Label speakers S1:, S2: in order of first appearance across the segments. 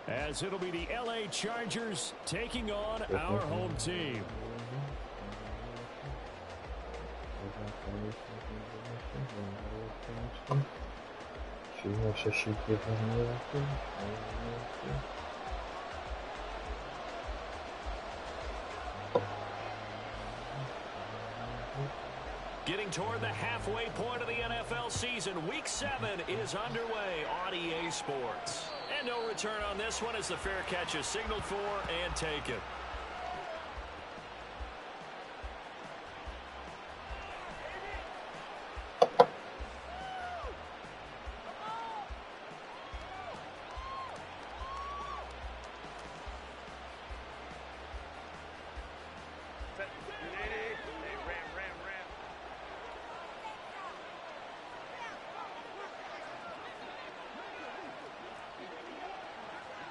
S1: as it'll be the LA Chargers taking on our home team. Getting toward the halfway point of the NFL season, Week 7 is underway on EA Sports. And no return on this one as the fair catch is signaled for and taken.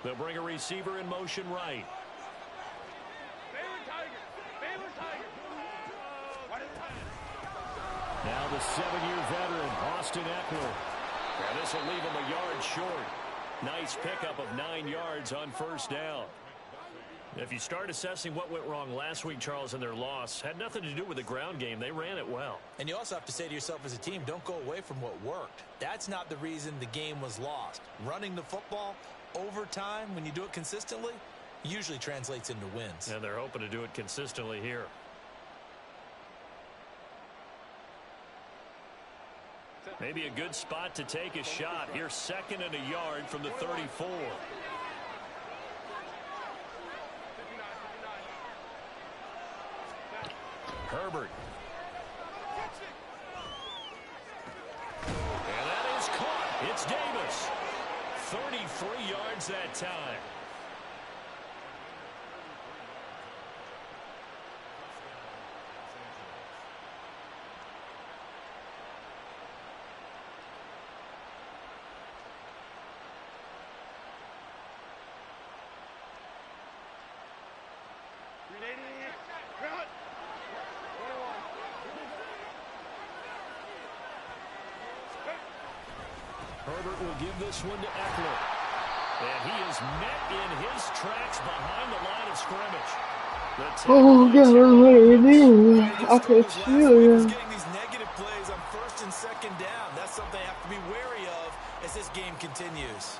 S1: They'll bring a receiver in motion right. Now the 7-year veteran, Austin Eckler. And this will leave him a yard short. Nice pickup of 9 yards on first down. If you start assessing what went wrong last week, Charles, in their loss, had nothing to do with the ground game. They ran it well.
S2: And you also have to say to yourself as a team, don't go away from what worked. That's not the reason the game was lost. Running the football over time, when you do it consistently, usually translates into wins.
S1: And they're hoping to do it consistently here. Maybe a good spot to take a shot. Here's 2nd and a yard from the 34. Herbert. And that is caught. It's Davis. 33 yards that time. Herbert will give this one to Eckler. And he is met in his tracks behind the line of scrimmage.
S3: Oh, God, I can feel you.
S2: Getting these negative plays on 1st and 2nd down. That's something they have to be wary of as this game continues.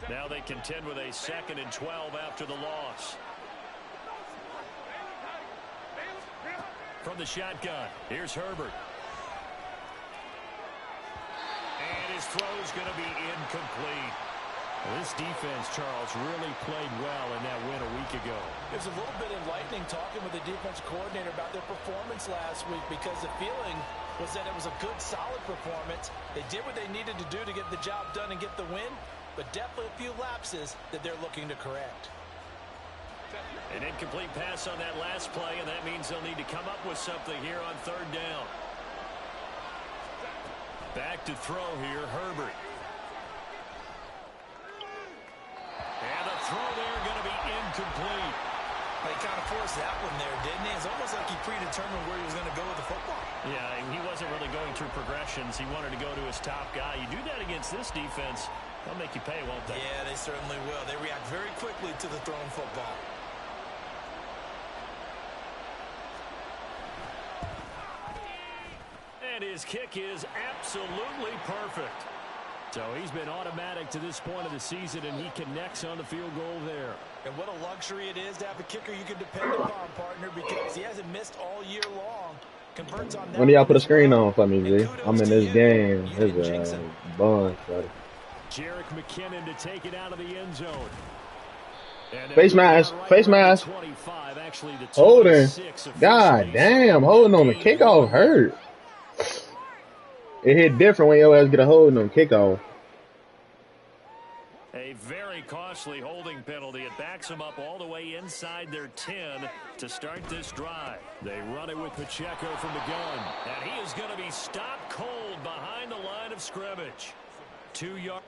S1: Now they contend with a 2nd and 12 after the loss. From the shotgun, here's Herbert. And his throw's going to be incomplete. Well, this defense, Charles, really played well in that win a week ago.
S2: It was a little bit enlightening talking with the defense coordinator about their performance last week, because the feeling was that it was a good, solid performance. They did what they needed to do to get the job done and get the win, but definitely a few lapses that they're looking to correct.
S1: An incomplete pass on that last play, and that means they'll need to come up with something here on 3rd down. Back to throw here, Herbert. And the throw there going to be incomplete.
S2: He kind of forced that one there, didn't he? It's almost like he predetermined where he was going to go with the football.
S1: Yeah, he wasn't really going through progressions. He wanted to go to his top guy. You do that against this defense, they'll make you pay, won't they?
S2: Yeah, they certainly will. They react very quickly to the thrown football.
S1: And his kick is absolutely perfect. So he's been automatic to this point of the season, and he connects on the field goal there.
S2: And what a luxury it is to have a kicker you can depend upon, partner, because he hasn't missed all year long. Converts on that.
S3: When do y'all put a screen on for me, G? I'm in this game. It's a bunch, buddy.
S1: Jerick McKinnon to take it out of the end zone.
S3: Face mask. Face mask. Holding. God damn. Holding on the kickoff hurt. It hit different when your ass get a hold on kickoff.
S1: A very costly holding penalty. It backs them up all the way inside their 10 to start this drive. They run it with Pacheco from the gun. And he is going to be stopped cold behind the line of scrimmage. 2 yards.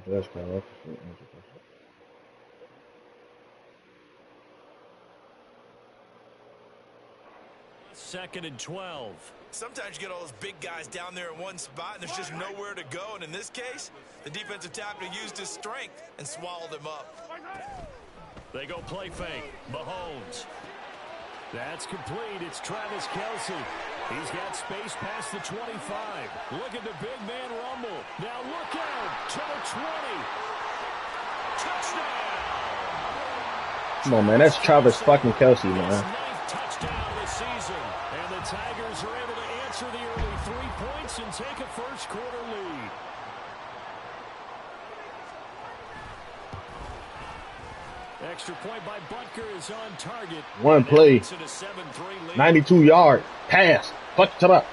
S3: That's correct.
S1: 2nd and 12.
S2: Sometimes you get all those big guys down there in one spot, and there's just nowhere to go. And in this case, the defensive tackle used his strength and swallowed him up.
S1: They go play fake. Mahomes. That's complete. It's Travis Kelce. He's got space past the 25. Look at the big man rumble. Now look out to the 20. Touchdown.
S3: Come on, man. That's Travis fucking Kelce, man.
S1: Ninth touchdown of the season. And the Tigers are able to answer the early 3 points and take a first quarter lead. Extra point by Butker is on target.
S3: One play. 92 yard pass. Fuck it up.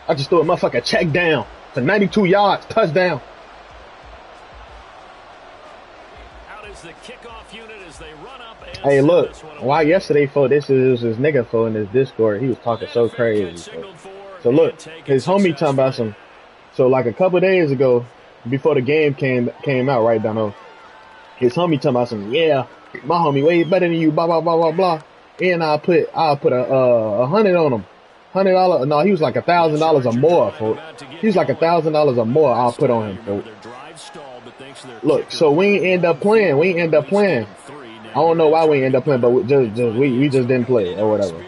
S3: I just threw a motherfucker check down for 92 yards. Touchdown.
S1: Out is the kickoff unit as they run up and
S3: hey, look. Why yesterday for this is this nigga for in his Discord. He was talking so crazy. So look, his homie talking about some. So like a couple days ago, before the game came out, right, Dono. His homie talking about some, yeah, my homie way better than you, blah, blah, blah, blah, blah. And I'll put a $100 on him. $100, no, he was like $1,000 or more, for he was like $1,000 or more I'll put on him, for Look, so we end up playing. I don't know why we end up playing, but we just didn't play or whatever.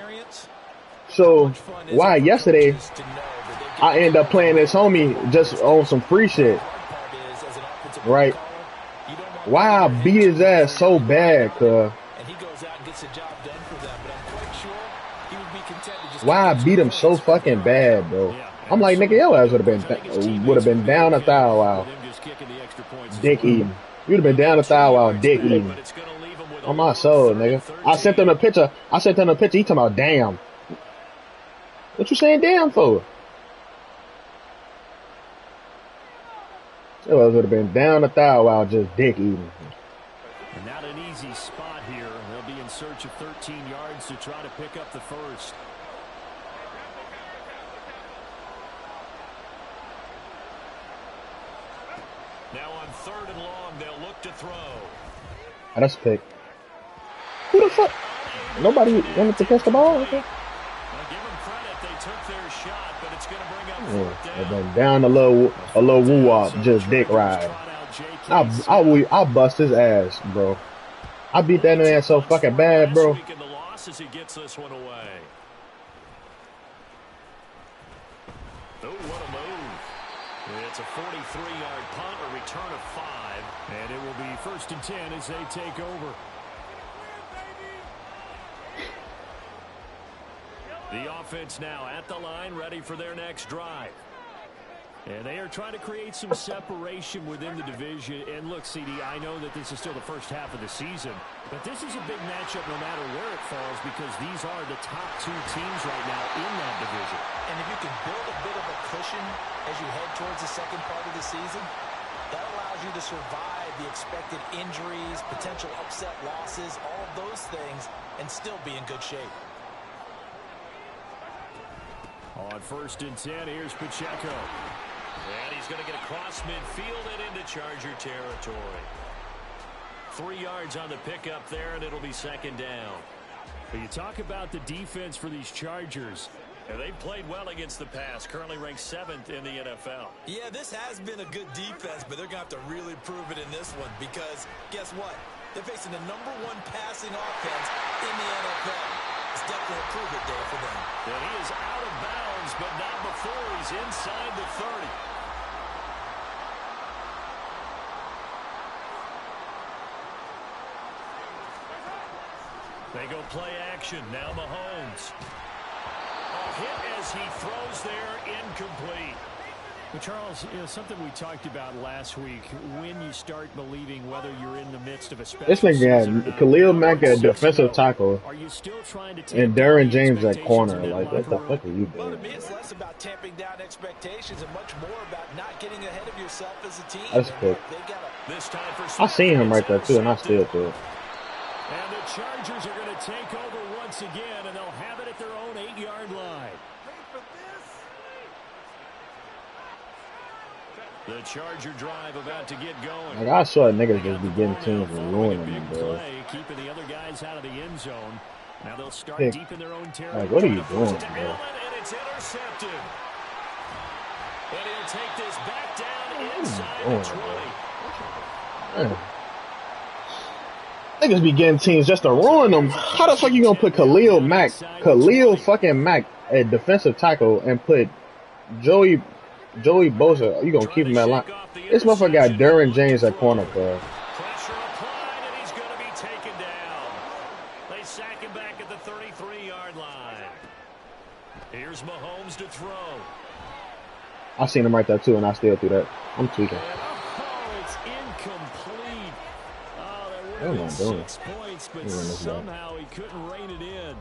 S3: So why yesterday I end up playing this homie just on some free shit, right? Why I beat his ass so bad, cuz? Why I beat him so fucking bad, bro? I'm like, nigga, your ass would have been down a thou wow. Dick eating. You'd have been down a thou wow, dick eating. On my soul, nigga. I sent him a picture. He talking about damn. What you saying damn for? It would have been down a thou wow, just dick eating.
S1: And not an easy spot here. They'll be in search of 13 yards to try to pick up the first. Now on 3rd and long, they'll look to throw.
S3: Oh, that's a pick. Who the fuck? Nobody wanted to catch the ball? Okay.
S1: Now give them credit. They took their shot, but it's going to bring up 4th down.
S3: And then down a little woo-wop, just dick ride. I'll bust his ass, bro. I beat that man so fucking bad, bro.
S1: As he gets this one away. Oh, what a move. It's a 43-yard punt, a return of 5. And it will be 1st and 10 as they take over. The offense now at the line, ready for their next drive. And they are trying to create some separation within the division. And look, CD, I know that this is still the first half of the season, but this is a big matchup no matter where it falls because these are the top 2 teams right now in that division.
S2: And if you can build a bit of a cushion as you head towards the second part of the season, that allows you to survive the expected injuries, potential upset losses, all of those things, and still be in good shape.
S1: On 1st and 10, here's Pacheco. And he's going to get across midfield and into Charger territory. 3 yards on the pickup there, and it'll be 2nd down. But you talk about the defense for these Chargers. And they've played well against the pass, currently ranked 7th in the NFL.
S2: Yeah, this has been a good defense, but they're going to have to really prove it in this one because guess what? They're facing the #1 passing offense in the NFL. It's definitely a prove-it day for them.
S1: And he is out of bounds, but not before he's inside the 30. They go play action. Now Mahomes. A hit as he throws there, incomplete. Well, Charles, something we talked about last week, when you start believing whether you're in the midst of a special
S3: this nigga had Khalil Mack at defensive tackle and Darren James at corner. Like, what the fuck are you doing?
S2: Well, to me, it's less about tamping down expectations and much more about not getting ahead of yourself as a team.
S3: That's cool. I seen him right there, too, and I still do it.
S1: And the Chargers are going to take over once again, and they'll have it at their own 8-yard line. The Charger drive about to get going.
S3: Like, I saw niggas just be getting teams and ruining them, bro.
S1: Keeping the other guys out of the end zone. Now they'll start deep in their own territory.
S3: Like, what are you doing, bro?
S1: And it's intercepted. And he'll take this back down inside the 20.
S3: Niggas be getting teams just to ruin them. How the fuck you gonna put Khalil fucking Mack at defensive tackle and put Joey Bosa? You gonna keep him at line? This motherfucker got Derwin James at corner, bro.
S1: Pressure applied, and he's going to be taken down. They sack him back at the 33-yard line. Here's Mahomes to throw.
S3: I seen him right there too, and I still threw that. I'm tweaking.
S1: Oh, it's incomplete. Oh, that would
S3: What am I
S1: have
S3: doing?
S1: been 6 points, but somehow he couldn't rein it in.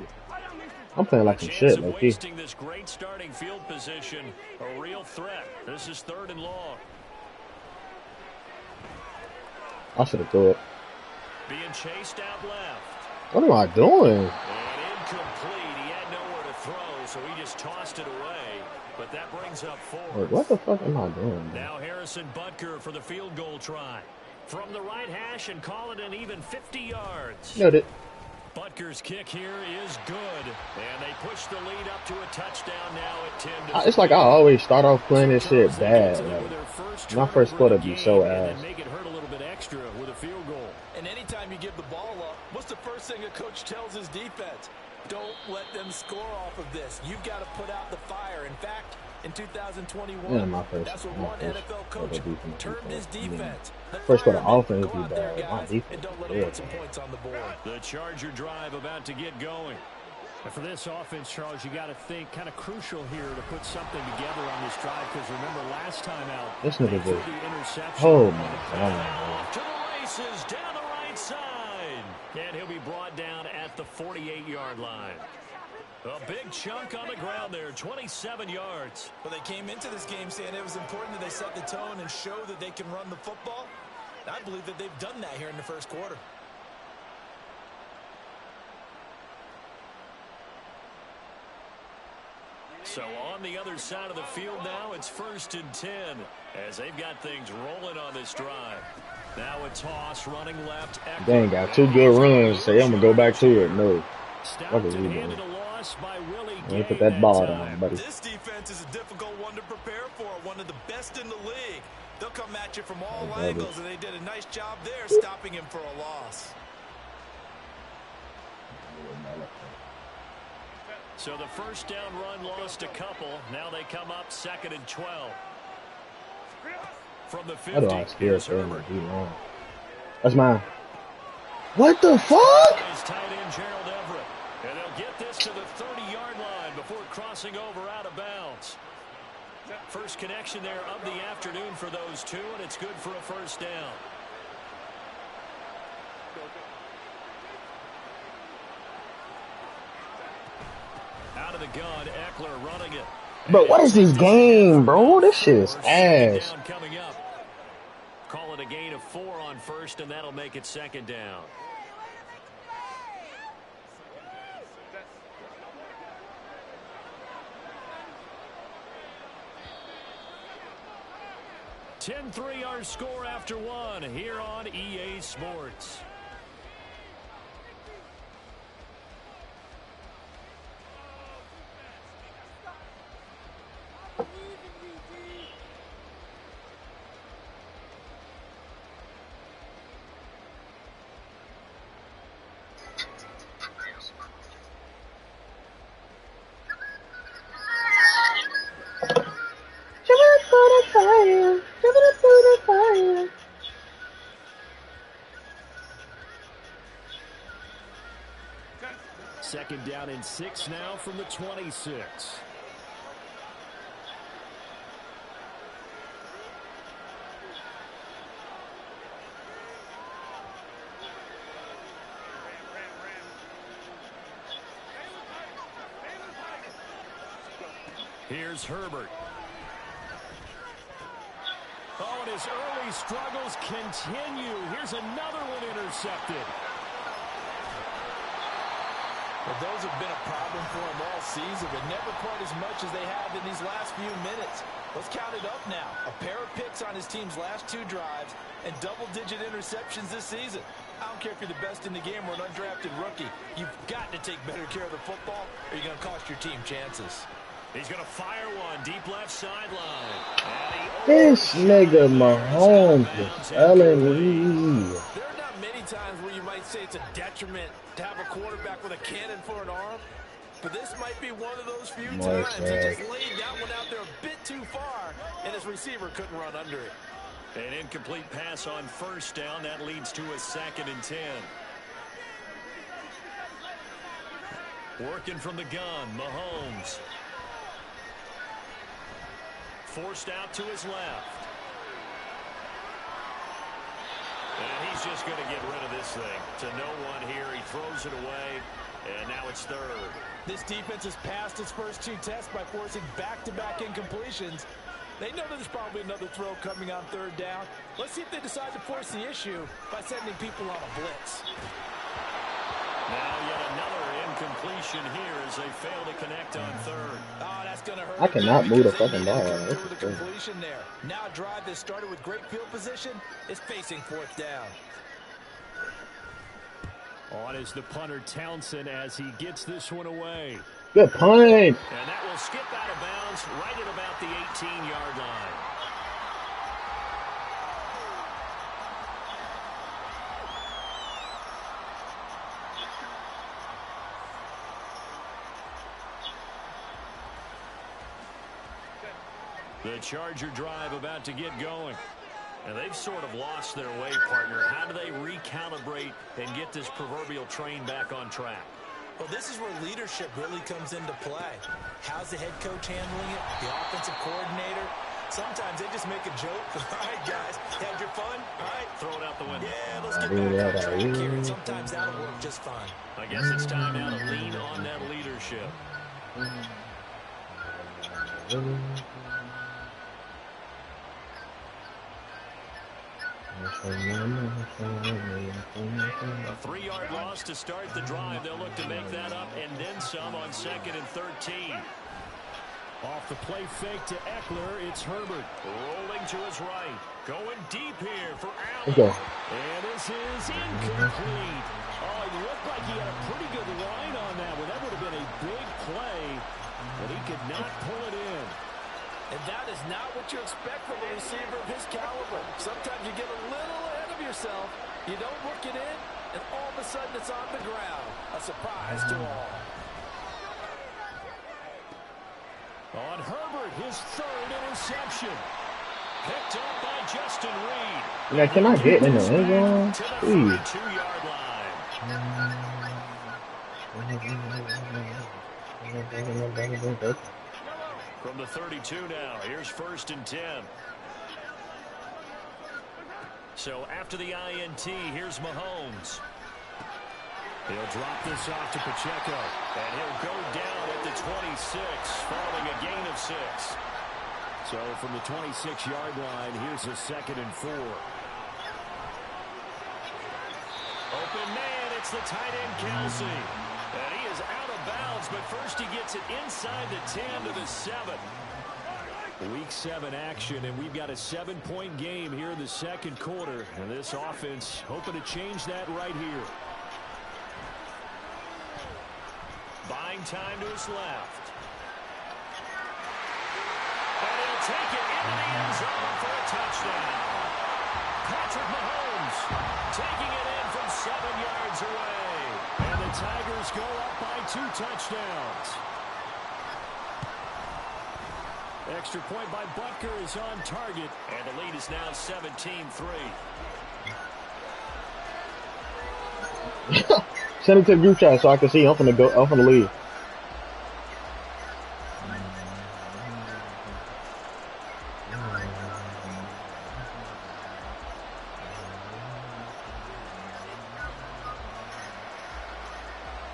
S3: I'm playing like some shit,
S1: Of
S3: like
S1: wasting this great starting field position, a real threat. This is 3rd and long.
S3: I should have threw it.
S1: Being chased out left.
S3: What am I doing?
S1: And incomplete. He had nowhere to throw, so he just tossed it away. But that brings up 4.
S3: Wait, what the fuck am I doing, bro?
S1: Now Harrison Butker for the field goal try. From the right hash and call it an even 50 yards.
S3: Nailed it.
S1: Butker's kick here is good. And they push the lead up to a touchdown now at 10.
S3: It's like I always start off playing this shit bad. Like, my first quarter be so ass.
S1: Make it hurt a little bit extra with a field goal.
S2: And anytime you give the ball up, what's the first thing a coach tells his defense? Don't let them score off of this. You've got to put out the fire. In fact, in 2021, that's what one NFL coach termed his defense.
S3: First quarter offense be bad. My defense.
S2: And don't let them put some points on the board.
S1: The Charger drive about to get going. And for this offense, Charles, you got to think kind of crucial here to put something together on this drive, because remember last time out,
S3: this nigga
S1: the
S3: just,
S1: interception.
S3: oh my god,
S1: Off to the races down the right side, and he'll be brought down at the 48-yard line. A big chunk on the ground there, 27 yards.
S2: Well, they came into this game saying it was important that they set the tone and show that they can run the football. I believe that they've done that here in the first quarter.
S1: So on the other side of the field now, it's 1st and 10 as they've got things rolling on this drive. Now a toss running left.
S3: Dang, got 2 good runs. Say I'm gonna go back to it. No.
S1: Stopped and handed a loss by Willie Gay
S3: put that ball down, buddy.
S2: This defense is a difficult one to prepare for. One of the best in the league. They'll come at you from all angles, and they did a nice job there stopping him for a loss.
S1: So the first down run lost a couple. Now they come up 2nd and 12. From the 50, here's Herbert.
S3: That's mine. What the fuck?
S1: His tight end Gerald Everett. And they'll get this to the 30-yard line before crossing over out of bounds. First connection there of the afternoon for those two, and it's good for a first down. Out of the gun, Eckler running it.
S3: Bro, what is this game, bro? This shit is ass.
S1: Coming up. Call it a gain of 4 on first, and that'll make it 2nd down. (10-3) our score after 1 here on EA Sports. Second down and 6 now from the 26. Here's Herbert. Oh, and his early struggles continue. Here's another one intercepted.
S2: Well, those have been a problem for him all season, but never quite as much as they have in these last few minutes. Let's count it up now. A pair of picks on his team's last 2 drives and double-digit interceptions this season. I don't care if you're the best in the game or an undrafted rookie. You've got to take better care of the football or you're going to cost your team chances.
S1: He's going to fire one deep left sideline.
S3: This nigga Mahomes is selling me.
S2: There are not many times where you might say it's a detriment to have a quarterback with a cannon for an arm, but this might be one of those few times. He just laid that one out there a bit too far, and his receiver couldn't run under it.
S1: An incomplete pass on first down. That leads to a 2nd and 10. Working from the gun, Mahomes. Forced out to his left. And he's just going to get rid of this thing. To no one here. He throws it away. And now it's 3rd.
S2: This defense has passed its first 2 tests by forcing back-to-back incompletions. They know that there's probably another throw coming on 3rd down. Let's see if they decide to force the issue by sending people on a blitz.
S1: Now yet another incompletion here as they fail to connect on 3rd.
S2: Oh, that's going to hurt.
S3: I cannot move the fucking ball.
S2: The completion there. Now a drive that started with great field position is facing 4th down.
S1: On is the punter Townsend as he gets this one away.
S3: Good punt.
S1: And that will skip out of bounds right at about the 18-yard line. The Charger drive about to get going. And they've sort of lost their way, partner. How do they recalibrate and get this proverbial train back on track?
S2: Well, this is where leadership really comes into play. How's the head coach handling it? The offensive coordinator? Sometimes they just make a joke. All right, guys, had your fun? All right,
S1: throw it out the window.
S2: Yeah, let's get back on track here. And sometimes that'll work just fine.
S1: I guess it's time now to lean on that leadership. A 3-yard loss to start the drive. They'll look to make that up and then some on 2nd and 13. Off the play fake to Eckler, it's Herbert. Rolling to his right. Going deep here for Allen.
S3: Okay.
S1: And this is incomplete. Oh, it looked like he had a pretty good line on that one. That would have been a big play, but he could not pull it in.
S2: And that is not what you expect from a receiver of his caliber. Sometimes you get a little ahead of yourself. You don't look it in, and all of a sudden it's on the ground. A surprise to all.
S1: On Herbert, his 3rd interception. Picked up by Justin Reed.
S3: Yeah, can I get in the end zone?
S1: To the 32-yard line. From the 32 now, here's 1st and 10. So after the INT, here's Mahomes. He'll drop this off to Pacheco, and he'll go down at the 26, following a gain of 6. So from the 26-yard line, here's a 2nd and 4. Open man, it's the tight end Kelsey. And he is out of bounds, but first he gets it inside the 10 to the 7. Week 7 action, and we've got a 7-point game here in the 2nd quarter. And this offense hoping to change that right here. Buying time to his left. And he'll take it into the end zone for a touchdown. Patrick Mahomes taking it in from 7 yards away. And the Tigers go up by 2 touchdowns. Extra point by Butker is on target. And the lead is now 17-3.
S3: Send it to the group chat so I can see. I'm finna leave.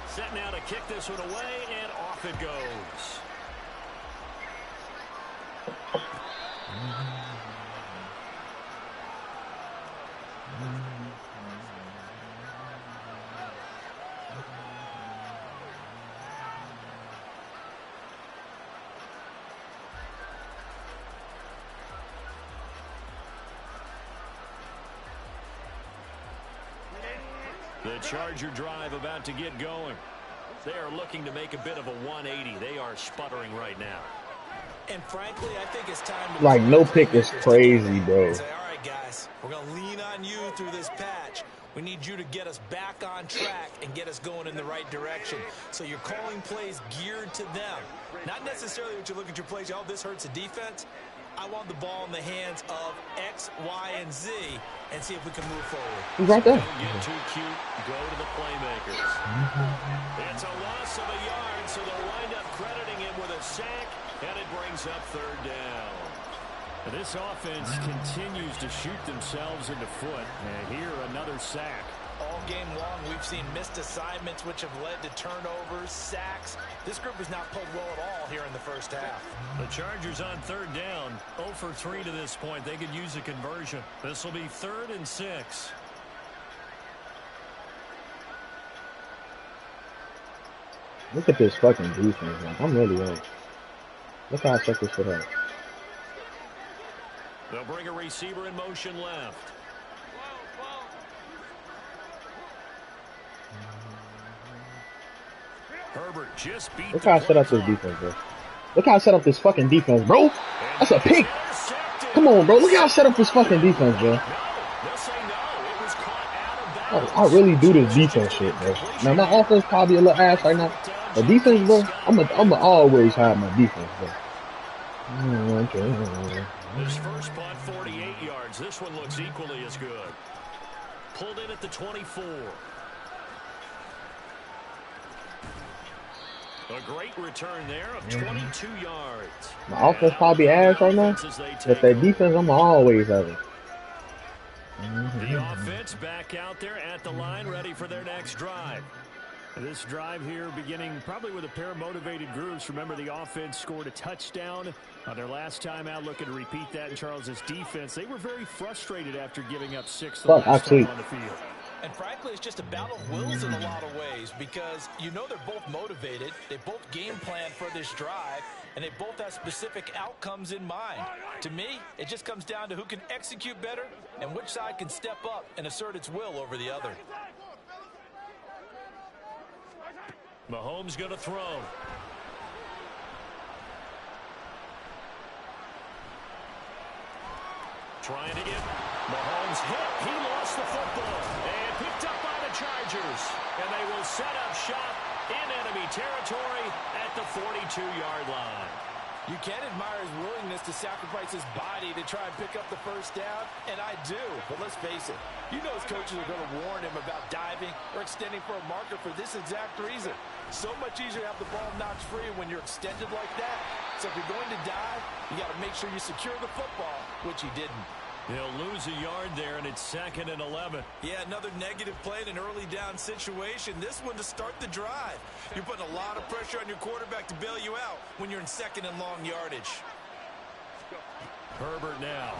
S1: Set now to kick this one away, and off it goes. The Charger drive about to get going. They are looking to make a bit of a 180. They are sputtering right now.
S2: And frankly, I think it's time to
S3: like no pick is crazy, bro.
S2: Say, all right, guys, we're going to lean on you through this patch. We need you to get us back on track and get us going in the right direction. So you're calling plays geared to them. Not necessarily what you look at your plays, oh, this hurts the defense. I want the ball in the hands of X, Y, and Z and see if we can move forward.
S3: He's right there.
S1: Don't get too cute. Go to the playmakers. It's a loss of a yard, so they'll wind up crediting him with a sack, and it brings up third down.
S4: This offense continues to shoot themselves in the foot. And here, another sack.
S2: All game long, we've seen missed assignments, which have led to turnovers, sacks. This group has not played well at all here in the first half.
S1: The Chargers on third down, 0 for 3 to this point. They could use a conversion. This will be 3rd and 6.
S3: Look at this fucking defense, man. I'm really on. Look how I check this shit out.
S1: They'll bring a receiver in motion left. Herbert just beat.
S3: Look how I set up this defense, bro. Look how I set up this fucking defense, bro. That's a pick. Come on, bro. Look how I set up this fucking defense, bro. I really do this defense shit, bro. Now my offense probably a little ass right now. The defense, bro, I'm always have my defense, bro.
S1: This first punt, 48 yards. This one looks equally as good. Pulled in at the 24. A great return there of 22 yards.
S3: My offense probably ass right now, but that defense, I'm always having.
S1: The offense back out there at the line, ready for their next drive.
S4: This drive here beginning probably with a pair of motivated groups. Remember, the offense scored a touchdown on their last time out. Looking to repeat that in Charles's defense. They were very frustrated after giving up 6 the last time on the field.
S2: And frankly, it's just a battle of wills in a lot of ways because you know they're both motivated. They both game plan for this drive, and they both have specific outcomes in mind. To me, it just comes down to who can execute better and which side can step up and assert its will over the other.
S1: Mahomes going to throw. Trying to get Mahomes hit. He lost the football and picked up by the Chargers. And they will set up shop in enemy territory at the 42-yard line.
S2: You can admire his willingness to sacrifice his body to try and pick up the first down, and I do. But let's face it, you know his coaches are going to warn him about diving or extending for a marker for this exact reason. So much easier to have the ball knocked free when you're extended like that. So if you're going to dive, you got to make sure you secure the football, which he didn't.
S1: He'll lose a yard there, and it's 2nd and 11.
S2: Yeah, another negative play in an early down situation. This one to start the drive. You're putting a lot of pressure on your quarterback to bail you out when you're in 2nd and long yardage.
S1: Herbert now.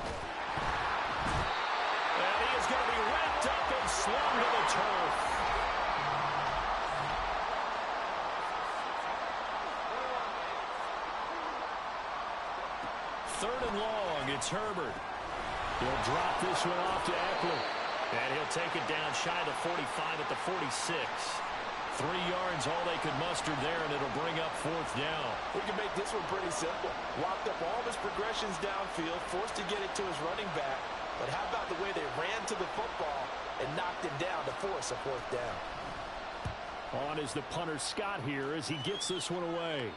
S1: And he is going to be wrapped up and slung to the turf. Third and long, it's Herbert.
S4: He'll drop this one off to Eckler.
S1: And he'll take it down shy of the 45 at the 46. 3 yards, all they could muster there, and it'll bring up 4th down.
S2: We can make this one pretty simple. Locked up all of his progressions downfield, forced to get it to his running back. But how about the way they ran to the football and knocked him down to force a 4th down?
S4: On is the punter Scott here as he gets this one away.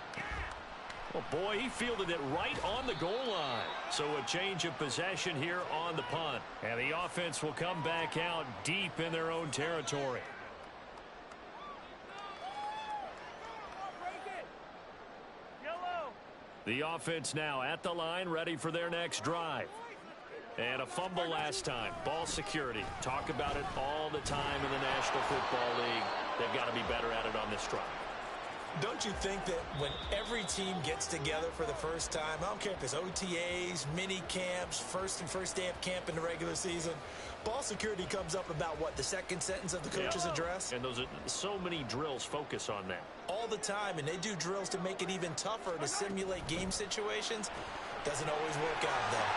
S1: Oh, boy, he fielded it right on the goal line. So a change of possession here on the punt. And the offense will come back out deep in their own territory. The offense now at the line, ready for their next drive. And a fumble last time. Ball security. Talk about it all the time in the National Football League. They've got to be better at it on this drive.
S2: Don't you think that when every team gets together for the first time, I don't care if it's OTAs, mini camps, first day of camp in the regular season, ball security comes up about what, the second sentence of the coach's address?
S1: And those are so many drills focus on that.
S2: All the time, and they do drills to make it even tougher to simulate game situations. Doesn't always work out, though.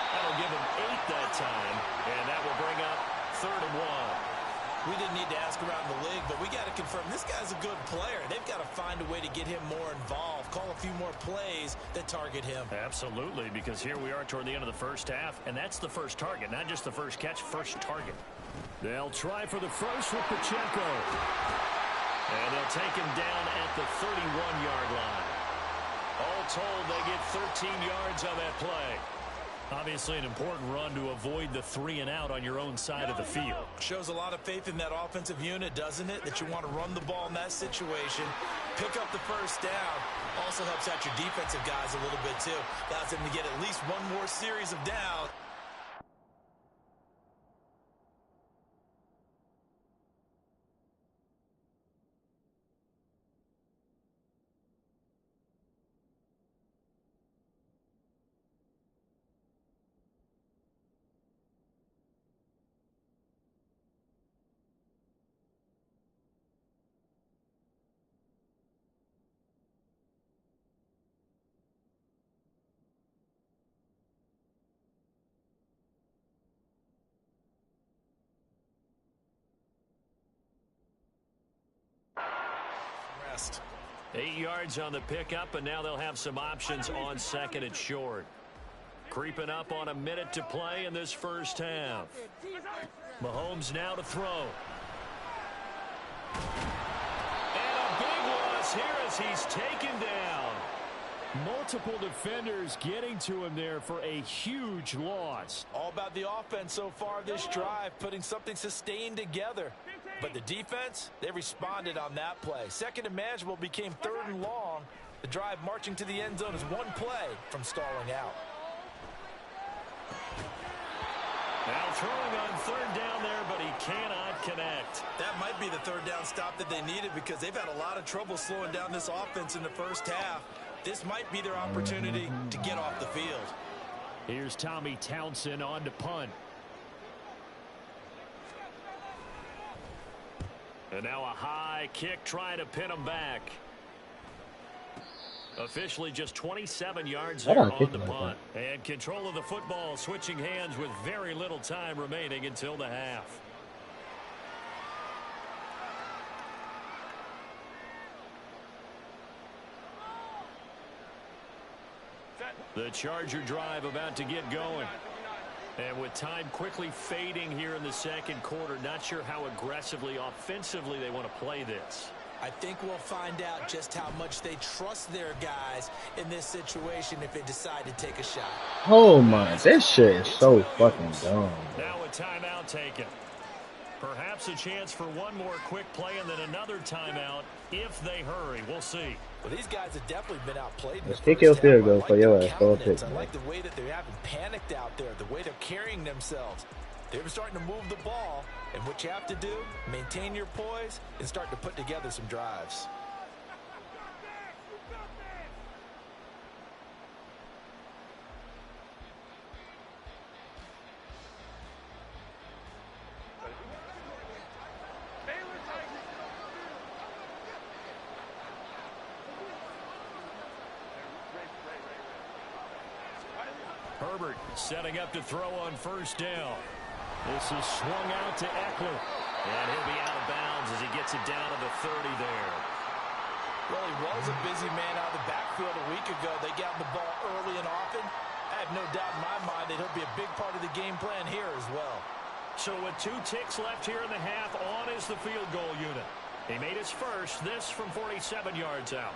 S1: That'll give him 8 that time, and that will bring up 3rd and 1.
S2: We didn't need to ask around the league, but we got to confirm this guy's a good player. They've got to find a way to get him more involved, call a few more plays that target him.
S1: Absolutely, because here we are toward the end of the first half, and that's the first target, not just the first catch, first target.
S4: They'll try for the first with Pacheco.
S1: And they'll take him down at the 31-yard line. All told, they get 13 yards on that play. Obviously an important run to avoid the 3-and-out on your own side of the field.
S2: Shows a lot of faith in that offensive unit, doesn't it? That you want to run the ball in that situation, pick up the first down. Also helps out your defensive guys a little bit too. Allows them to get at least one more series of downs. Rest.
S1: 8 yards on the pickup, and now they'll have some options on second and short. Creeping up on a minute to play in this first half. Mahomes now to throw. And a big loss here as he's taken down.
S4: Multiple defenders getting to him there for a huge loss.
S2: All about the offense so far this drive, putting something sustained together. But the defense, they responded on that play. Second and manageable became third and long. The drive marching to the end zone is one play from stalling out.
S1: Now throwing on third down there, but he cannot connect.
S2: That might be the third down stop that they needed because they've had a lot of trouble slowing down this offense in the first half. This might be their opportunity to get off the field.
S4: Here's Tommy Townsend on to punt.
S1: And now a high kick trying to pin him back. Officially just 27 yards there on the punt. And control of the football switching hands with very little time remaining until the half. The Charger drive about to get going. And with time quickly fading here in the second quarter, not sure how aggressively, offensively they want to play this.
S2: I think we'll find out just how much they trust their guys in this situation if they decide to take a shot.
S3: Oh my, this shit is so fucking dumb.
S1: Now a timeout taken. Perhaps a chance for one more quick play and then another timeout if they hurry. We'll see.
S2: Well, these guys have definitely been outplayed.
S3: Let's kick your field goal for your ass. Go pick.
S2: I like the way that they haven't panicked out there, the way they're carrying themselves. They're starting to move the ball, and what you have to do, maintain your poise and start to put together some drives.
S1: Herbert setting up to throw on first down. This is swung out to Eckler. And he'll be out of bounds as he gets it down to the 30 there.
S2: Well, he was a busy man out of the backfield a week ago. They got the ball early and often. I have no doubt in my mind that he'll be a big part of the game plan here as well.
S1: So with 2 ticks left here in the half, on is the field goal unit. He made his first, this from 47 yards out.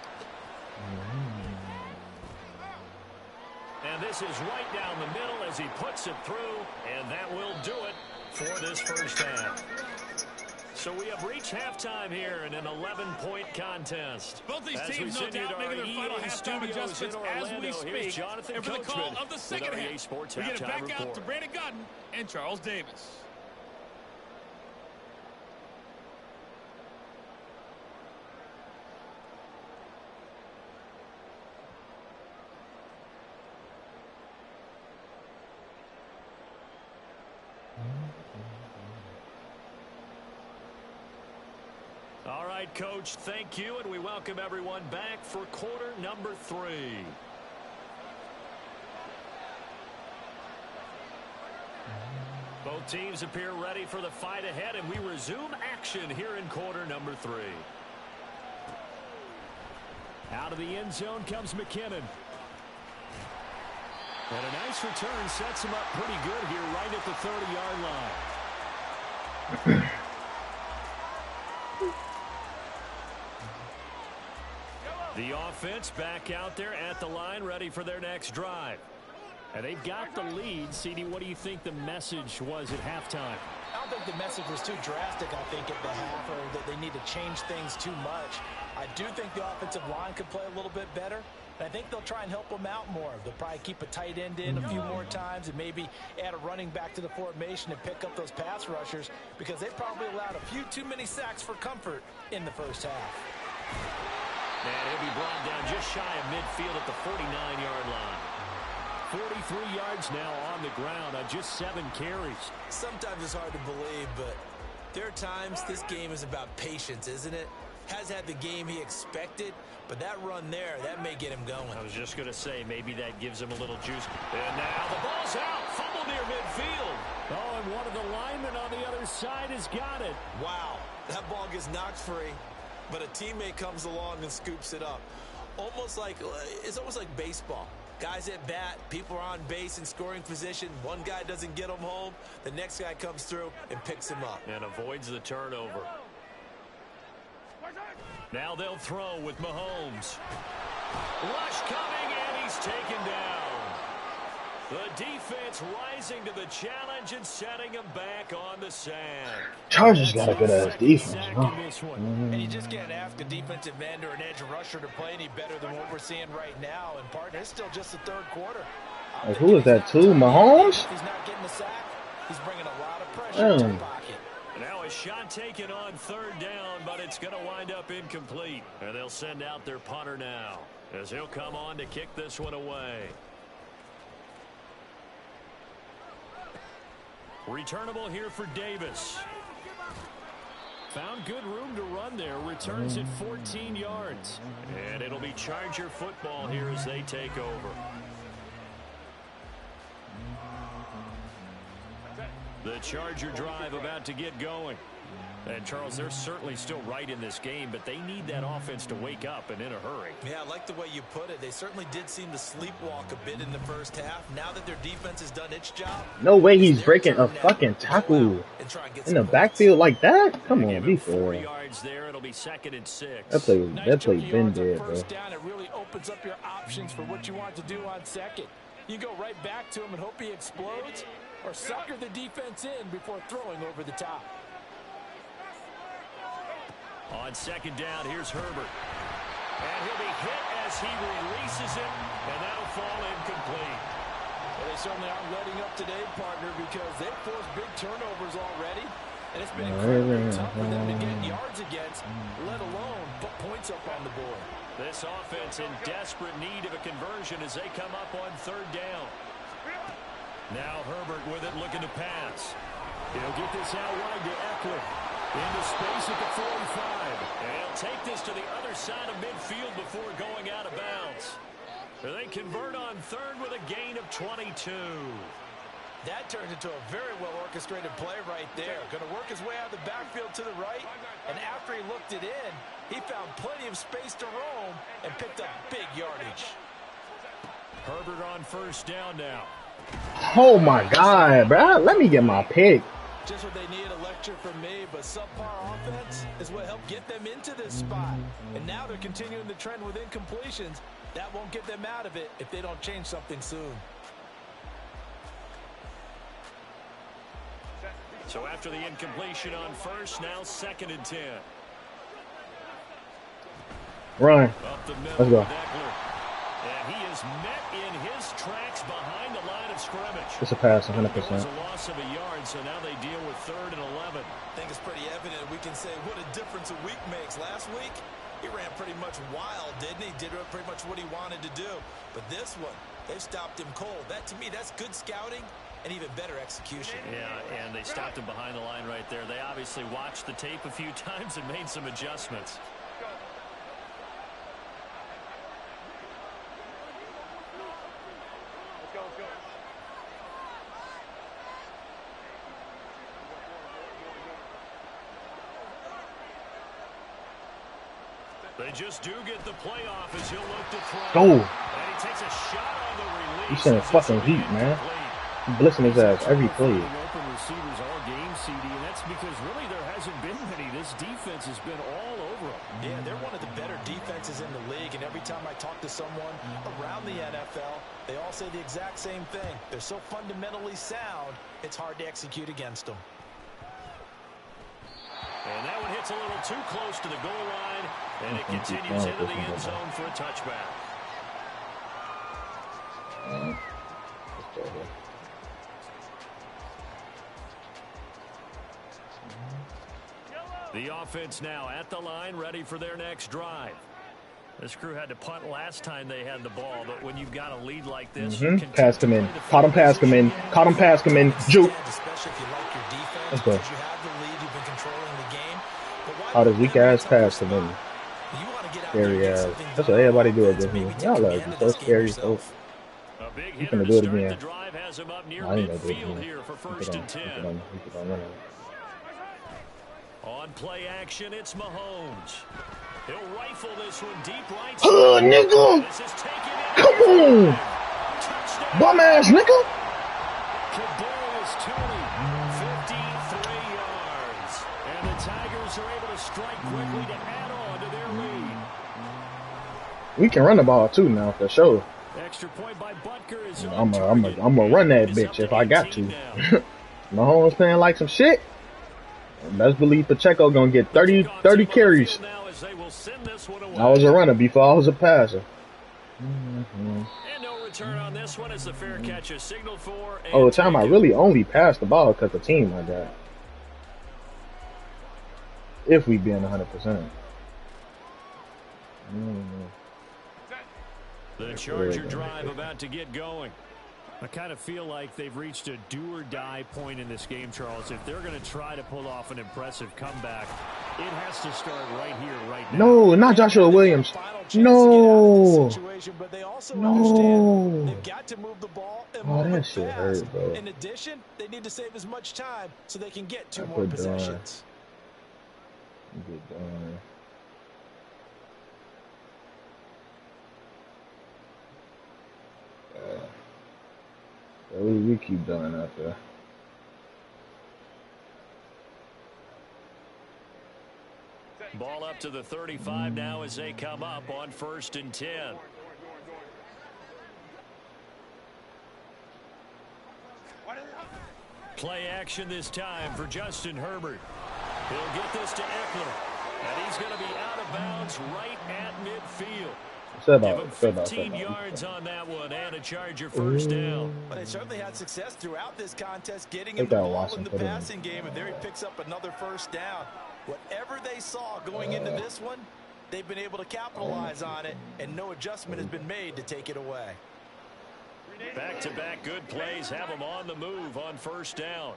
S1: And this is right down the middle as he puts it through, and that will do it for this first half. So we have reached halftime here in an 11-point contest.
S5: Both these teams, no doubt, making their final halftime adjustments as we speak. And for the call of the second half, we get it back out to Brandon Godden and Charles Davis.
S1: All right, Coach, thank you, and we welcome everyone back for quarter number 3. Both teams appear ready for the fight ahead, and we resume action here in quarter number 3.
S4: Out of the end zone comes McKinnon. And a nice return sets him up pretty good here right at the 30-yard line. The offense back out there at the line, ready for their next drive. And they've got the lead. CD, what do you think the message was at halftime?
S2: I don't think the message was too drastic, I think, at the half, or that they need to change things too much. I do think the offensive line could play a little bit better. And I think they'll try and help them out more. They'll probably keep a tight end in a few more times and maybe add a running back to the formation and pick up those pass rushers, because they probably allowed a few too many sacks for comfort in the first half.
S1: And he'll be brought down just shy of midfield at the 49-yard line.
S4: 43 yards now on the ground on just 7 carries.
S2: Sometimes it's hard to believe, but there are times this game is about patience, isn't it? Has had the game he expected, but that run there, that may get him going.
S1: I was just going to say, maybe that gives him a little juice. And now the ball's out. Fumble near midfield.
S4: Oh, and one of the linemen on the other side has got it.
S2: Wow, that ball gets knocked free, but a teammate comes along and scoops it up. It's almost like baseball. Guys at bat, people are on base in scoring position. One guy doesn't get him home. The next guy comes through and picks him up.
S1: And avoids the turnover. Now they'll throw with Mahomes. Rush coming, and he's taken down. The defense rising to the challenge and setting him back on the sand.
S3: Chargers got a good-ass defense. Huh?
S2: And you just can't ask a defensive end or an edge rusher to play any better than what we're seeing right now. And, partner, it's still just the third quarter.
S3: Like, who is that, too? Mahomes?
S2: If he's not getting the sack, he's bringing a lot of pressure to the pocket.
S1: Now a shot taken on third down, but it's going to wind up incomplete. And they'll send out their punter now, as he'll come on to kick this one away. Returnable here for Davis.
S4: Found good room to run there. Returns at 14 yards.
S1: And it'll be Charger football here as they take over. The Charger drive about to get going. And, Charles, they're certainly still right in this game, but they need that offense to wake up and in a hurry.
S2: Yeah, I like the way you put it. They certainly did seem to sleepwalk a bit in the first half. Now that their defense has done its job.
S3: No way he's breaking a fucking tackle in the backfield like that. Come on, be for real.
S1: Yards there, it'll be 2nd and 6.
S3: That play been dead, bro.
S2: First down, it really opens up your options for what you want to do on second. You go right back to him and hope he explodes, or sucker the defense in before throwing over the top.
S1: On second down, here's Herbert. And he'll be hit as he releases it, and that'll fall incomplete.
S2: Well, they certainly aren't letting up today, partner, because they've forced big turnovers already, and it's been incredibly tough for them to get yards against, let alone put points up on the board.
S1: This offense in desperate need of a conversion as they come up on third down. Now Herbert with it, looking to pass.
S4: He'll get this out wide to Eckler. Into space at the 45.
S1: And he'll take this to the other side of midfield before going out of bounds. They convert on third with a gain of 22.
S2: That turned into a very well-orchestrated play right there. Going to work his way out of the backfield to the right. And after he looked it in, he found plenty of space to roam and picked up big yardage.
S1: Herbert on first down now.
S3: Oh, my God, bro. Let me get my pick.
S2: Just what they need, a lecture from me, but subpar offense is what helped get them into this spot. And now they're continuing the trend with incompletions. That won't get them out of it if they don't change something soon.
S1: So after the incompletion on first, now 2nd and 10.
S3: Run.
S1: Up the middle,
S3: Let's go.
S1: Eckler. And he is met in his tracks behind the line of scrimmage.
S3: It's a pass, 100%.
S1: It was a loss of a yard, so now they deal with 3rd and 11.
S2: I think it's pretty evident. We can say what a difference a week makes. Last week, he ran pretty much wild, didn't he? Did pretty much what he wanted to do. But this one, they stopped him cold. That, to me, that's good scouting and even better execution.
S1: Yeah, and they stopped him behind the line right there. They obviously watched the tape a few times and made some adjustments. They just do get the playoff as he'll look to throw.
S3: Go.
S1: And he takes a shot on the release.
S3: He's sending fucking heat, man. He's blitzing his ass every play.
S4: Open receivers all game, CD, and that's because really there hasn't been many. This defense has been all over them.
S2: Yeah, they're one of the better defenses in the league, and every time I talk to someone around the NFL, they all say the exact same thing. They're so fundamentally sound, it's hard to execute against them.
S1: And that one hits a little too close to the goal line, and it continues into the end zone for a touchback. The offense now at the line, ready for their next drive. This crew had to punt last time they had the ball, but when you've got a lead like this,
S3: passed him in. Caught him, passed him in. Caught him, passed him in. Juke. Let's go. How does weak ass pass him in? Scary ass. That's what everybody do against me. Y'all love you. So scary. So. He's gonna do it again. I ain't gonna do it again.
S1: On play action, it's Mahomes. He'll rifle this one deep right.
S3: Nigga! Come on! Bum ass nigga!
S1: Kadarius Toney, 53 yards. And the Tigers are able to strike quickly to add on to their lead.
S3: We can run the ball too now for sure.
S1: Extra point by Butker is
S3: I'm gonna run that bitch if I got to. Mahomes playing like some shit. Best believe Pacheco gonna get 30 carries. I was a runner before I was a passer.
S1: And no return on this one as the fair catch is signaled for.
S3: Oh, the time I really only passed the ball because the team I got. If we being 100%.
S1: The Charger drive about to get going.
S4: I kind of feel like they've reached a do-or-die point in this game, Charles. If they're going to try to pull off an impressive comeback, it has to start right here, right now.
S3: No, not Joshua Williams. No. No.
S2: They've got to move the ball and
S3: oh, that shit hurt, bro.
S2: In addition, they need to save as much time so they can get 2 more possessions.
S3: Good done. We keep doing out there.
S1: Ball up to the 35 now as they come up on 1st and 10. Play action this time for Justin Herbert. He'll get this to Eckler. And he's going to be out of bounds right at midfield. Give him 15 yards on that one and a Charger first down.
S2: But they certainly had success throughout this contest getting him the ball in the passing game, and there he picks up another first down. Whatever they saw going into this one, they've been able to capitalize on it, and no adjustment has been made to take it away.
S1: Back-to-back good plays have them on the move on 1st down.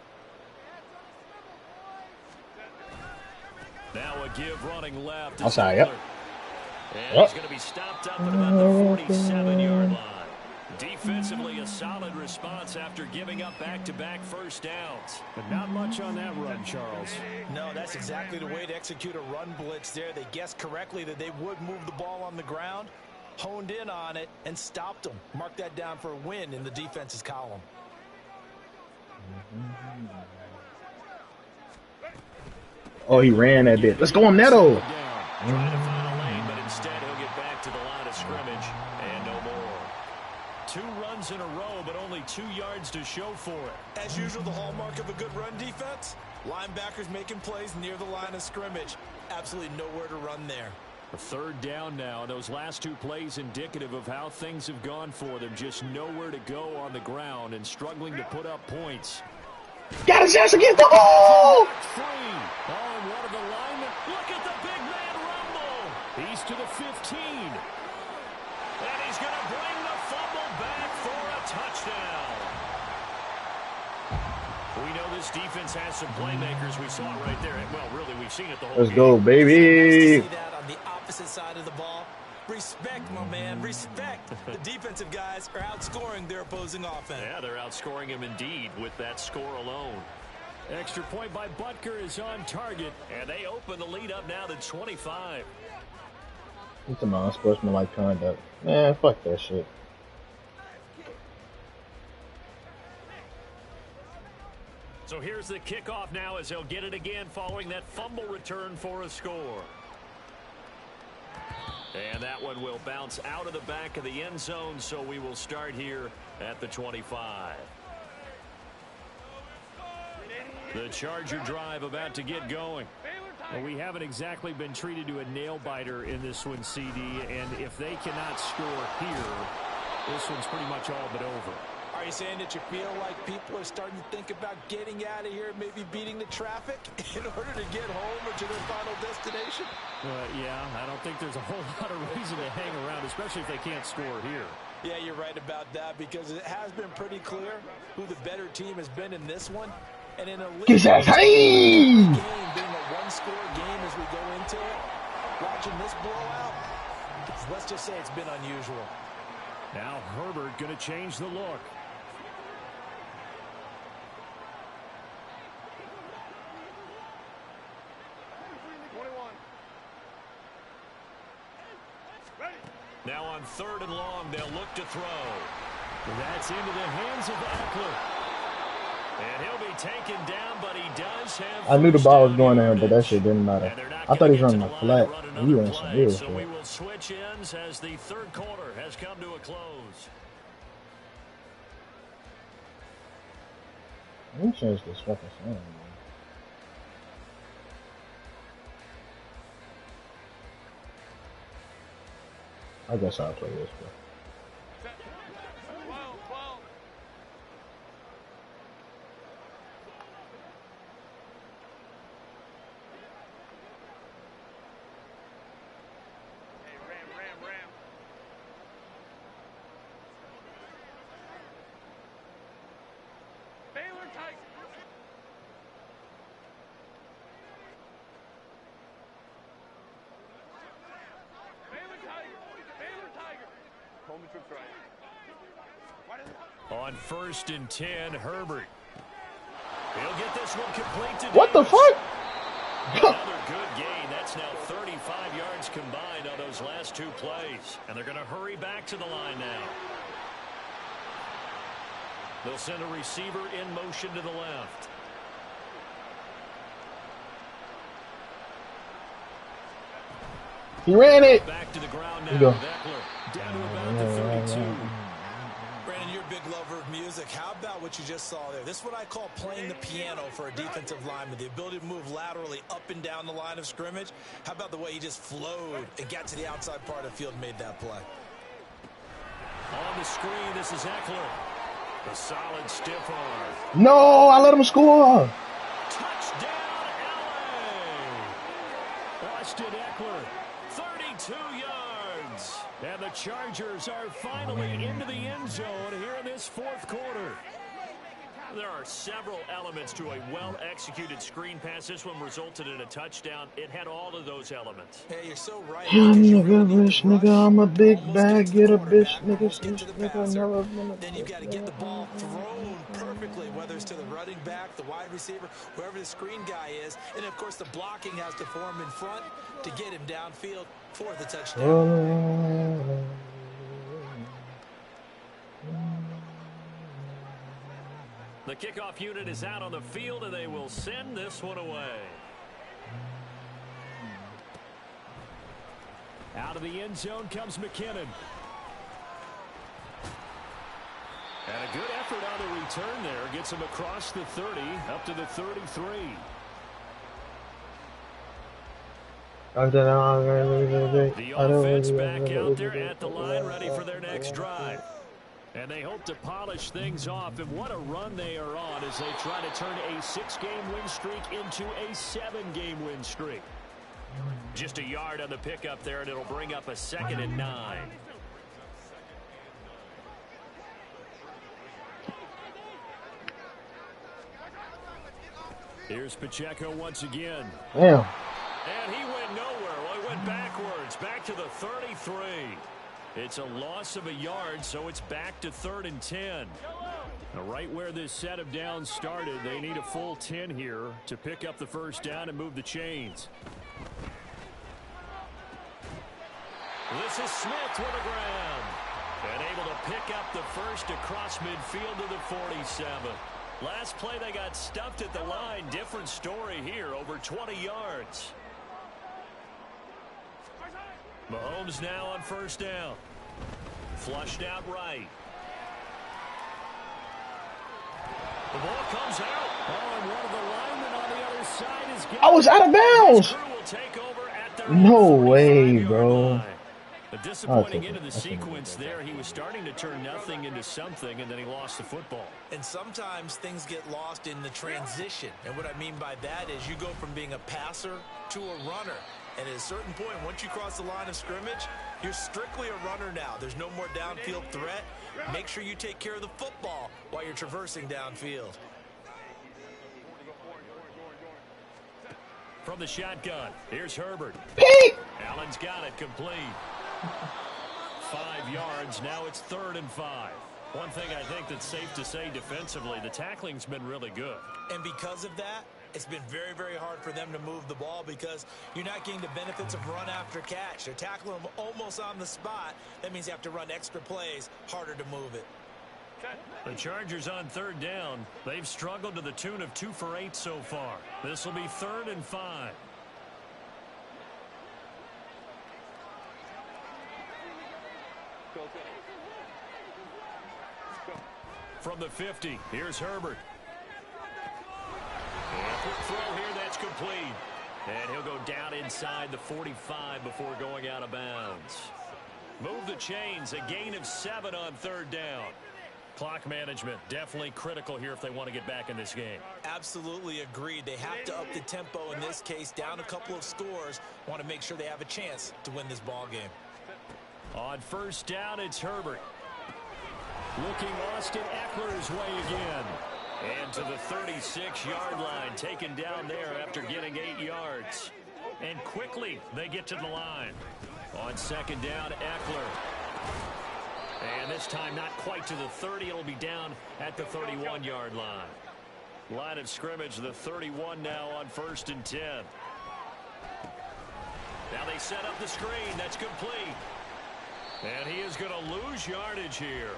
S1: Now a give running left.
S3: Outside, yep.
S1: And he's going to be stopped up at about the 47-yard line. Defensively, a solid response after giving up back-to-back first downs.
S4: But not much on that run, Charles.
S2: No, that's exactly the way to execute a run blitz there. They guessed correctly that they would move the ball on the ground, honed in on it, and stopped them. Mark that down for a win in the defense's column.
S3: Oh, he ran that bit. Let's go on Neto.
S1: Trying to find a lane, but instead he'll get back to the line of scrimmage and no more. 2 runs in a row, but only 2 yards to show for it.
S2: As usual, the hallmark of a good run defense, linebackers making plays near the line of scrimmage. Absolutely nowhere to run there.
S1: A 3rd down now. Those last 2 plays indicative of how things have gone for them. Just nowhere to go on the ground and struggling to put up points.
S3: Got his ass against the ball!
S1: Free. Oh, and one of the linemen. Look at the big man rumble. He's to the 15. And he's going to bring the fumble back for a touchdown. We know this defense has some playmakers. We saw it right there. Well, really, we've seen it the whole game.
S3: Let's go, baby.
S2: See that on the opposite side of the ball. Respect, my man, respect. The defensive guys are outscoring their opposing offense.
S1: Yeah, they're outscoring him indeed with that score alone.
S4: Extra point by Butker is on target.
S1: And they open the lead up now to 25.
S3: It's a non-sportsmanlike conduct. Man, fuck that shit.
S1: So here's the kickoff now as he'll get it again following that fumble return for a score. And that one will bounce out of the back of the end zone, so we will start here at the 25. The Charger drive about to get going.
S4: Well, we haven't exactly been treated to a nail-biter in this one, CD, and if they cannot score here, this one's pretty much all but over.
S2: Are you saying that you feel like people are starting to think about getting out of here, maybe beating the traffic in order to get home or to their final destination?
S4: Yeah, I don't think there's a whole lot of reason to hang around, especially if they can't score here.
S2: Yeah, you're right about that because it has been pretty clear who the better team has been in this one. And in a game being a one-score game as we go into it, watching this blowout, let's just say it's been unusual.
S4: Now Herbert going to change the look.
S1: Now on 3rd and long, they'll look to throw.
S4: That's into the hands of Eckler.
S1: And he'll be taken down, but he does have.
S3: I knew the ball was going there, but that shit didn't matter. I thought he was running the flat. He ran some real shit.
S1: So we will switch ends as the 3rd quarter has come to a close.
S3: Let me change this fucking sound, man. I guess I'll play this, bro.
S1: On 1st and 10, Herbert. He'll get this one complete today.
S3: What the fuck?
S1: Another good gain. That's now 35 yards combined on those last 2 plays. And they're going to hurry back to the line now. They'll send a receiver in motion to the left.
S3: He ran it.
S1: Back to the ground now.
S3: You go.
S1: Eckler down to about the 32.
S2: Brandon, you're a big lover of music. How about what you just saw there? This is what I call playing the piano for a defensive lineman. The ability to move laterally up and down the line of scrimmage. How about the way he just flowed and got to the outside part of the field and made that play?
S1: On the screen, this is Eckler. A solid stiff arm.
S3: No, I let him score.
S1: Touchdown, LA. Austin Eckler, 32 yards. And the Chargers are finally into the end zone here in this 4th quarter. There are several elements to a well-executed screen pass. This one resulted in a touchdown. It had all of those elements.
S2: Hey, you're so right.
S3: Nigga, bitch, nigga, I'm a big bag, get a bitch, nigga, nigga, never been a
S2: Then you've got to get the ball thrown perfectly, whether it's to the running back, the wide receiver, whoever the screen guy is. And, of course, the blocking has to form in front to get him downfield for the touchdown.
S1: The kickoff unit is out on the field, and they will send this one away.
S4: Out of the end zone comes McKinnon. And a good effort on the return there. Gets him across the 30, up to the 33. The offense back out there at the line, ready for their next drive. And they hope to polish things off. And what a run they are on as they try to turn a 6-game win streak into a 7-game win streak.
S1: Just a yard on the pickup there, and it'll bring up a 2nd and 9.
S4: Here's Pacheco once again.
S3: Damn.
S1: And he went nowhere. Well, he went backwards, back to the 33. It's a loss of a yard, so it's back to 3rd and 10. Now, right where this set of downs started, they need a full 10 here to pick up the first down and move the chains. This is Smith with the ground. And able to pick up the first across midfield to the 47. Last play they got stuffed at the line. Different story here, over 20 yards. Mahomes now on first down. Flushed out right. The ball comes out. Oh, and one of the linemen on the other side is
S3: I was out of bounds. No way, bro.
S1: Line. A disappointing end of the sequence there. He was starting to turn nothing into something, and then he lost the football.
S2: And sometimes things get lost in the transition. And what I mean by that is you go from being a passer to a runner. And at a certain point, once you cross the line of scrimmage, you're strictly a runner now. There's no more downfield threat. Make sure you take care of the football while you're traversing downfield.
S1: From the shotgun, here's Herbert. Allen's got it complete. 5 yards. Now it's 3rd and 5. One thing I think that's safe to say defensively, the tackling's been really good.
S2: And because of that, it's been very, very hard for them to move the ball because you're not getting the benefits of run after catch. They're tackling them almost on the spot. That means you have to run extra plays, harder to move it.
S1: The Chargers on 3rd down. They've struggled to the tune of 2 for 8 so far. This will be 3rd and 5. From the 50, here's Herbert. And quick throw here, that's complete. And he'll go down inside the 45 before going out of bounds. Move the chains, a gain of 7 on 3rd down. Clock management, definitely critical here if they want to get back in this game.
S2: Absolutely agreed. They have to up the tempo in this case, down a couple of scores. Want to make sure they have a chance to win this ball game.
S1: On 1st down, it's Herbert. Looking Austin Eckler's way again. And to the 36-yard line, taken down there after getting 8 yards. And quickly, they get to the line. On 2nd down, Eckler. And this time, not quite to the 30. It'll be down at the 31-yard line. Line of scrimmage, the 31 now on 1st and 10. Now they set up the screen. That's complete. And he is going to lose yardage here.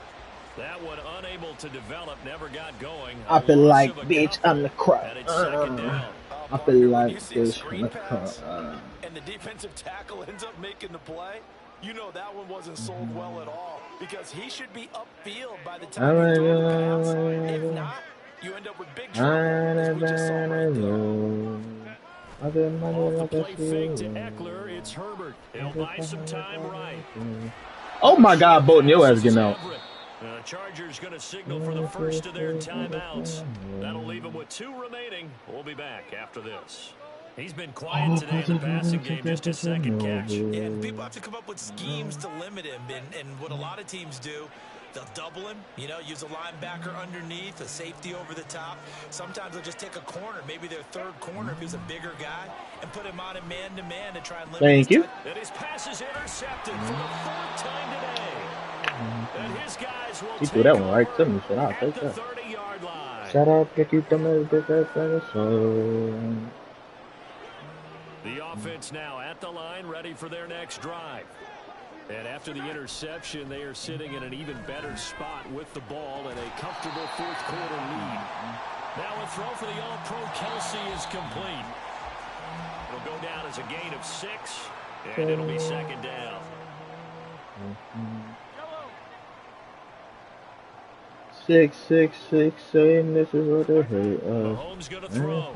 S1: That one unable to develop, never got going.
S3: I feel like, bitch, I'm the crowd. I feel like, bitch, I'm the crowd.
S2: And the defensive tackle ends up making the play. You know that one wasn't sold well at all because he should be upfield by the time you throw the pass. If not, you end up with big trouble, as we just saw right there.
S1: Off the play fake to Eckler, it's Herbert. He'll buy some time right.
S3: Oh my God, Bolton, your ass getting out.
S1: The Chargers going to signal for the first of their timeouts. That'll leave them with 2 remaining. We'll be back after this. He's been quiet today in the passing game, just his 2nd catch.
S2: Yeah, and people have to come up with schemes to limit him. And what a lot of teams do, they'll double him, use a linebacker underneath, a safety over the top. Sometimes they'll just take a corner, maybe their 3rd corner if he's a bigger guy, and put him on a man-to-man to try and limit
S3: Thank you.
S1: And his pass is intercepted for the 4th time today. And his guys will
S3: he threw that one right to me, so I'll take that.
S1: 30-yard line.
S3: Shout out to keep them as big as episode.
S1: The offense now at the line, ready for their next drive. And after the interception, they are sitting in an even better spot with the ball and a comfortable 4th quarter lead. Now a throw for the All-Pro Kelsey is complete. It'll go down as a gain of 6, and it'll be 2nd down.
S3: 6, 6, 6, saying this is what they hate.
S1: Mahomes gonna throw.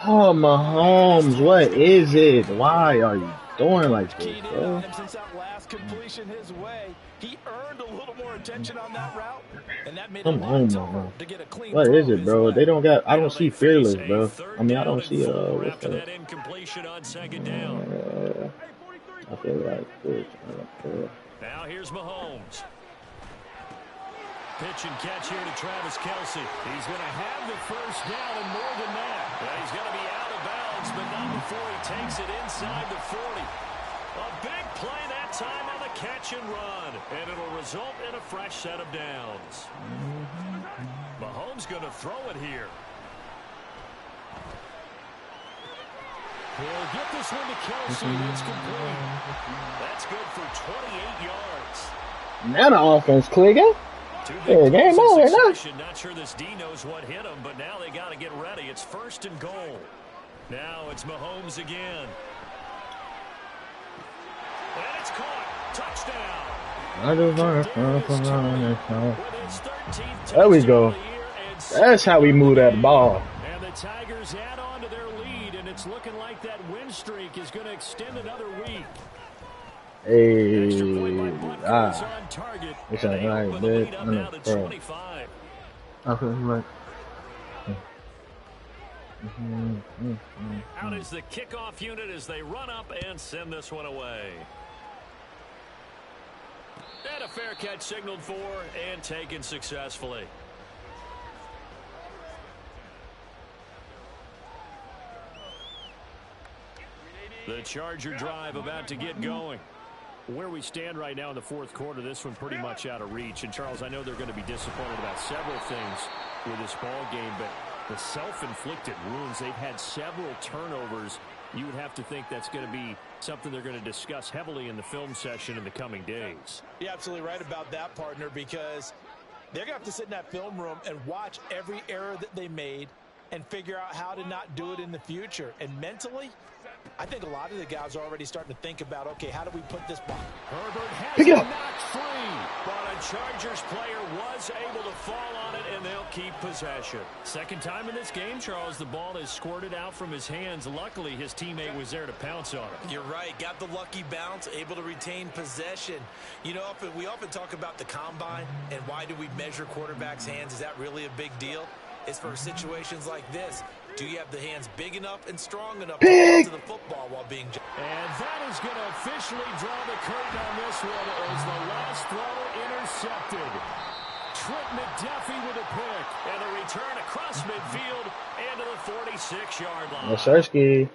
S3: Oh, Mahomes, what is it? Why are you doing like this, bro?
S2: Since that last completion his way, he earned a little more attention on that route, and that made
S3: Come on, man. What is it, bro? They don't got. I don't see Fearless, bro. I mean, I don't see what's that?
S1: Incompletion on 2nd down.
S3: I feel like this.
S1: Now here's Mahomes. Pitch and catch here to Travis Kelsey. He's going to have the 1st down and more than that. Well, he's going to be out of bounds, but not before he takes it inside the 40. A big play that time on the catch and run, and it'll result in a fresh set of downs. Mahomes going to throw it here. He'll get this one to Kelsey. It's complete. That's good for 28 yards.
S3: Now the offense clicking. Hey, game over now.
S1: Not sure this D knows what hit him, but now they got to get ready. It's 1st and goal. Now it's Mahomes again. And it's caught. Touchdown.
S3: There we go. That's how we move that ball.
S4: And the Tigers add on to their lead, and it's looking like that win streak is going to extend another week.
S3: Hey,
S4: It's
S3: all right, dude.
S1: Out is the kickoff unit as they run up and send this one away. And a fair catch signaled for and taken successfully. The Charger drive about to get going.
S4: Where we stand right now in the 4th quarter, this one pretty much out of reach. And, Charles, I know they're going to be disappointed about several things with this ball game, but the self-inflicted wounds, they've had several turnovers. You would have to think that's going to be something they're going to discuss heavily in the film session in the coming days.
S2: You're absolutely right about that, partner, because they're going to have to sit in that film room and watch every error that they made and figure out how to not do it in the future. And mentally, I think a lot of the guys are already starting to think about, okay, how do we put this ball?
S1: Herbert has
S3: Pick it up.
S1: knocked free, but a Chargers player was able to fall on it, and they'll keep possession.
S4: Second time in this game, Charles, the ball has squirted out from his hands. Luckily, his teammate was there to pounce on it.
S2: You're right. Got the lucky bounce, able to retain possession. You know, we often talk about the combine and why do we measure quarterbacks' hands. Is that really a big deal? It's for situations like this. Do you have the hands big enough and strong enough to hold to the football while being...
S4: And that is going to officially draw the curtain on this one as the last throw intercepted. Trent McDuffie with a pick.
S1: And a return across midfield and to the 46-yard line.
S3: Masarski.